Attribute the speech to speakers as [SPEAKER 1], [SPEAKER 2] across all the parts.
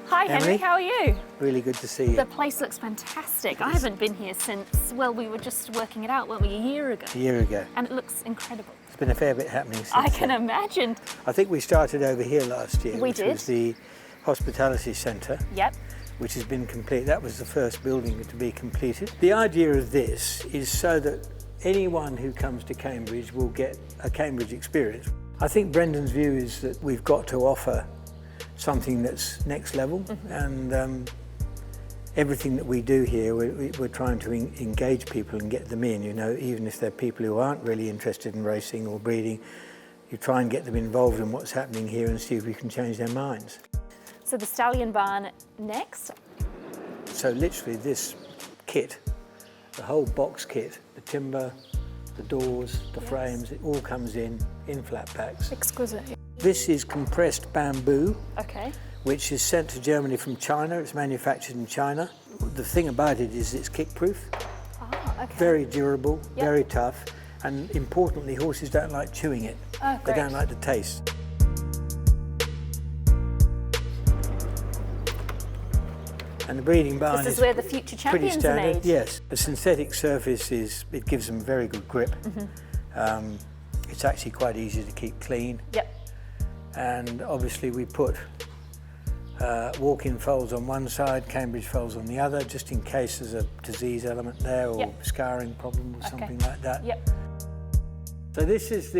[SPEAKER 1] Hi Henry,
[SPEAKER 2] Emily,
[SPEAKER 1] how are you?
[SPEAKER 2] really good to see you.
[SPEAKER 1] The place looks fantastic. I haven't been here since, well, we were just working it out, weren't we, a year ago?
[SPEAKER 2] A year ago.
[SPEAKER 1] And it looks incredible.
[SPEAKER 2] There's been a fair bit happening since
[SPEAKER 1] I can
[SPEAKER 2] then.
[SPEAKER 1] imagine.
[SPEAKER 2] I think we started over here last year,
[SPEAKER 1] We
[SPEAKER 2] which
[SPEAKER 1] did.
[SPEAKER 2] was the hospitality centre,
[SPEAKER 1] Yep.
[SPEAKER 2] which has been complete. That was the first building to be completed. The idea of this is so that anyone who comes to Cambridge will get a Cambridge experience. I think Brendan's view is that we've got to offer something that's next level, and everything that we do here, we're trying to engage people and get them in, you know, even if they're people who aren't really interested in racing or breeding, you try and get them involved in what's happening here and see if we can change their minds.
[SPEAKER 1] So the stallion barn next.
[SPEAKER 2] So literally this kit, the whole box kit, the timber, the doors, the frames, it all comes in flat packs.
[SPEAKER 1] Exquisite.
[SPEAKER 2] This is compressed bamboo,
[SPEAKER 1] Okay.
[SPEAKER 2] which is sent to Germany from China. It's manufactured in China. The thing about it is it's kick-proof,
[SPEAKER 1] Ah, okay.
[SPEAKER 2] very durable,
[SPEAKER 1] Yep.
[SPEAKER 2] very tough, and importantly, horses don't like chewing it.
[SPEAKER 1] Oh,
[SPEAKER 2] They
[SPEAKER 1] great.
[SPEAKER 2] don't like the taste. And the breeding barn
[SPEAKER 1] This is where the future
[SPEAKER 2] pretty
[SPEAKER 1] champions are
[SPEAKER 2] standard.
[SPEAKER 1] made.
[SPEAKER 2] Yes, the synthetic surface it gives them very good grip. It's actually quite easy to keep clean.
[SPEAKER 1] Yep.
[SPEAKER 2] And obviously we put walk-in foals on one side, Cambridge foals on the other, just in case there's a disease element there or
[SPEAKER 1] Yep.
[SPEAKER 2] scarring problem or something like that.
[SPEAKER 1] Yep.
[SPEAKER 2] So this is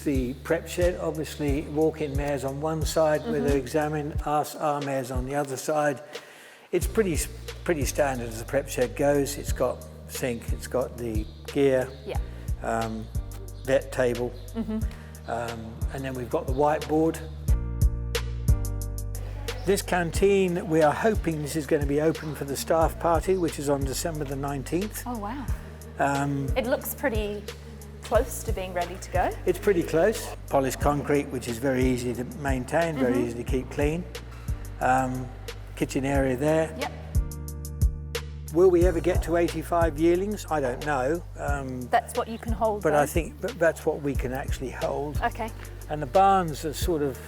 [SPEAKER 2] the prep shed. Obviously walk-in mares on one side where they're examined, our mares on the other side. It's pretty standard as a prep shed goes. It's got sink, it's got the gear,
[SPEAKER 1] Yeah.
[SPEAKER 2] vet table, and then we've got the whiteboard. This canteen, we are hoping this is going to be open for the staff party, which is on December the 19th.
[SPEAKER 1] Oh wow. It looks pretty close to being ready to go.
[SPEAKER 2] It's pretty close. Polished concrete, which is very easy to maintain, very easy to keep clean. Kitchen area there.
[SPEAKER 1] Yep.
[SPEAKER 2] Will we ever get to 85 yearlings? I don't know.
[SPEAKER 1] That's what you can hold.
[SPEAKER 2] But
[SPEAKER 1] though.
[SPEAKER 2] I think that's what we can actually hold.
[SPEAKER 1] Okay.
[SPEAKER 2] And the barns are sort of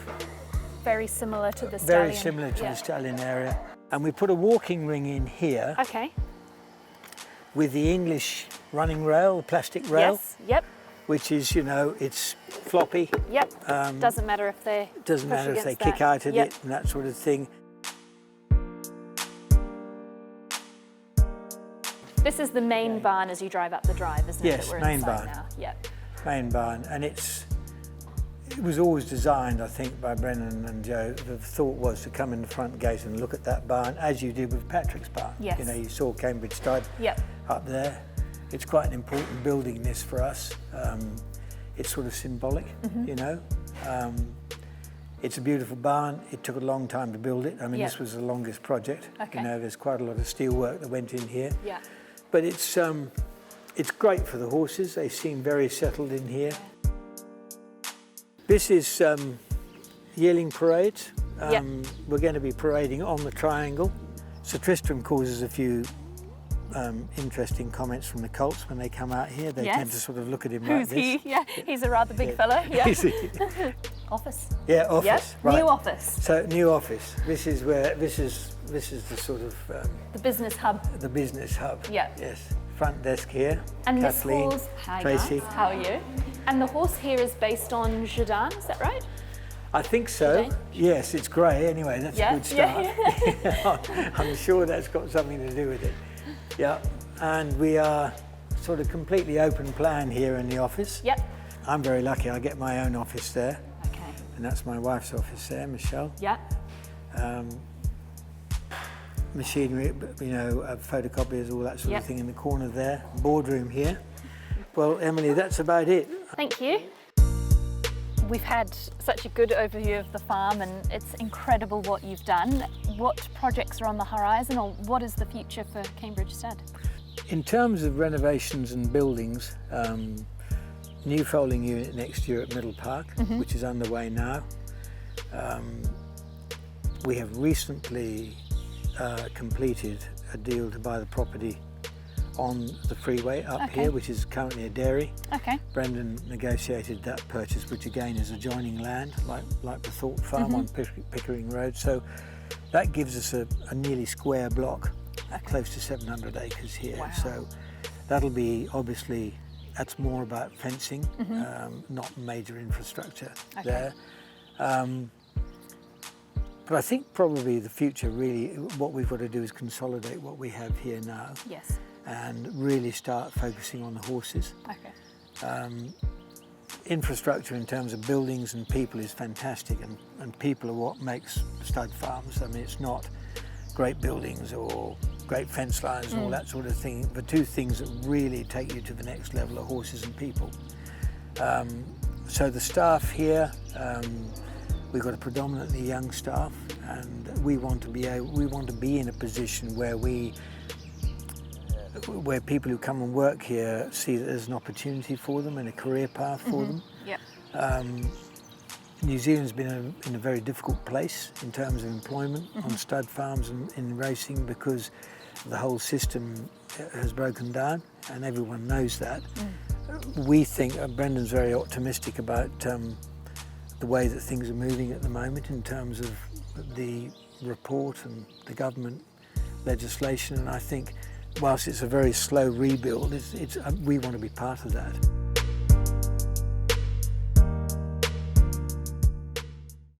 [SPEAKER 1] Very similar to the stallion.
[SPEAKER 2] very similar to
[SPEAKER 1] Yeah.
[SPEAKER 2] the stallion area. And we put a walking ring in here
[SPEAKER 1] Okay.
[SPEAKER 2] with the English running rail, the plastic rail,
[SPEAKER 1] Yes. Yep.
[SPEAKER 2] which is, you know, it's floppy.
[SPEAKER 1] Yep. Doesn't matter if they.
[SPEAKER 2] Doesn't
[SPEAKER 1] push
[SPEAKER 2] matter if they
[SPEAKER 1] against
[SPEAKER 2] kick
[SPEAKER 1] that.
[SPEAKER 2] out at
[SPEAKER 1] Yep.
[SPEAKER 2] it and that sort of thing.
[SPEAKER 1] This is the main barn as you drive up the drive, isn't it?
[SPEAKER 2] Yes,
[SPEAKER 1] that we're
[SPEAKER 2] main
[SPEAKER 1] inside
[SPEAKER 2] barn.
[SPEAKER 1] Now. Yep.
[SPEAKER 2] Main barn, and it was always designed, I think, by Brennan and Joe. The thought was to come in the front gate and look at that barn as you did with Patrick's barn.
[SPEAKER 1] Yes.
[SPEAKER 2] You know, you saw Cambridge Stud
[SPEAKER 1] Yep.
[SPEAKER 2] up there. It's quite an important building, this, for us. It's sort of symbolic, you know. It's a beautiful barn. It took a long time to build it. I mean,
[SPEAKER 1] Yep.
[SPEAKER 2] this was the longest project.
[SPEAKER 1] Okay.
[SPEAKER 2] You know, there's quite a lot of steel work that went in here.
[SPEAKER 1] Yeah.
[SPEAKER 2] But it's great for the horses. They seem very settled in here. This is yearling parades.
[SPEAKER 1] Yep.
[SPEAKER 2] We're going to be parading on the triangle. So Tristram causes a few interesting comments from the colts when they come out here. They tend to
[SPEAKER 1] Yes.
[SPEAKER 2] sort of look at him
[SPEAKER 1] Who's
[SPEAKER 2] like this.
[SPEAKER 1] he? Yeah. He's a rather big fellow. Yeah. Office.
[SPEAKER 2] Yeah, office.
[SPEAKER 1] Yep.
[SPEAKER 2] Right.
[SPEAKER 1] New office.
[SPEAKER 2] So new office. This is the sort of
[SPEAKER 1] The business hub.
[SPEAKER 2] the business hub.
[SPEAKER 1] Yeah.
[SPEAKER 2] Yes. Front desk here.
[SPEAKER 1] And
[SPEAKER 2] Kathleen,
[SPEAKER 1] this horse. Hi
[SPEAKER 2] Tracy.
[SPEAKER 1] guys. How are you? And the horse here is based on Jardin. Is that right?
[SPEAKER 2] I think so.
[SPEAKER 1] Today?
[SPEAKER 2] Yes, it's grey anyway. That's
[SPEAKER 1] Yeah,
[SPEAKER 2] a good start.
[SPEAKER 1] yeah.
[SPEAKER 2] I'm sure that's got something to do with it. Yeah, and we are sort of completely open plan here in the office.
[SPEAKER 1] Yep.
[SPEAKER 2] I'm very lucky. I get my own office there,
[SPEAKER 1] Okay.
[SPEAKER 2] and that's my wife's office there, Michelle.
[SPEAKER 1] Yep.
[SPEAKER 2] Machinery, you know, photocopiers, all that sort
[SPEAKER 1] Yep.
[SPEAKER 2] of thing in the corner there. Boardroom here. Well, Emily, that's about it.
[SPEAKER 1] Thank you. We've had such a good overview of the farm and it's incredible what you've done. What projects are on the horizon or what is the future for Cambridge Stud?
[SPEAKER 2] In terms of renovations and buildings, new foaling unit next year at Middle Park, which is underway now. We have recently completed a deal to buy the property on the freeway up
[SPEAKER 1] Okay.
[SPEAKER 2] here, which is currently a dairy.
[SPEAKER 1] Okay.
[SPEAKER 2] Brendan negotiated that purchase, which again is adjoining land, like the Thorpe Farm on Pickering Road. So that gives us a nearly square block, close to 700 acres here.
[SPEAKER 1] Wow.
[SPEAKER 2] So that'll be obviously, that's more about fencing, not major infrastructure there. But I think probably the future, really, what we've got to do is consolidate what we have here now.
[SPEAKER 1] Yes.
[SPEAKER 2] And really start focusing on the horses.
[SPEAKER 1] Okay.
[SPEAKER 2] Infrastructure in terms of buildings and people is fantastic, and people are what makes stud farms. I mean, it's not great buildings or great fence lines and all that sort of thing. The two things that really take you to the next level are horses and people. So the staff here, we've got a predominantly young staff, and we want to be in a position where people who come and work here see that there's an opportunity for them and a career path for them.
[SPEAKER 1] Yep.
[SPEAKER 2] New Zealand's been in a very difficult place in terms of employment on stud farms and in racing, because the whole system has broken down, and everyone knows that. We think, Brendan's very optimistic about the way that things are moving at the moment in terms of the report and the government legislation, and I think whilst it's a very slow rebuild, we want to be part of that.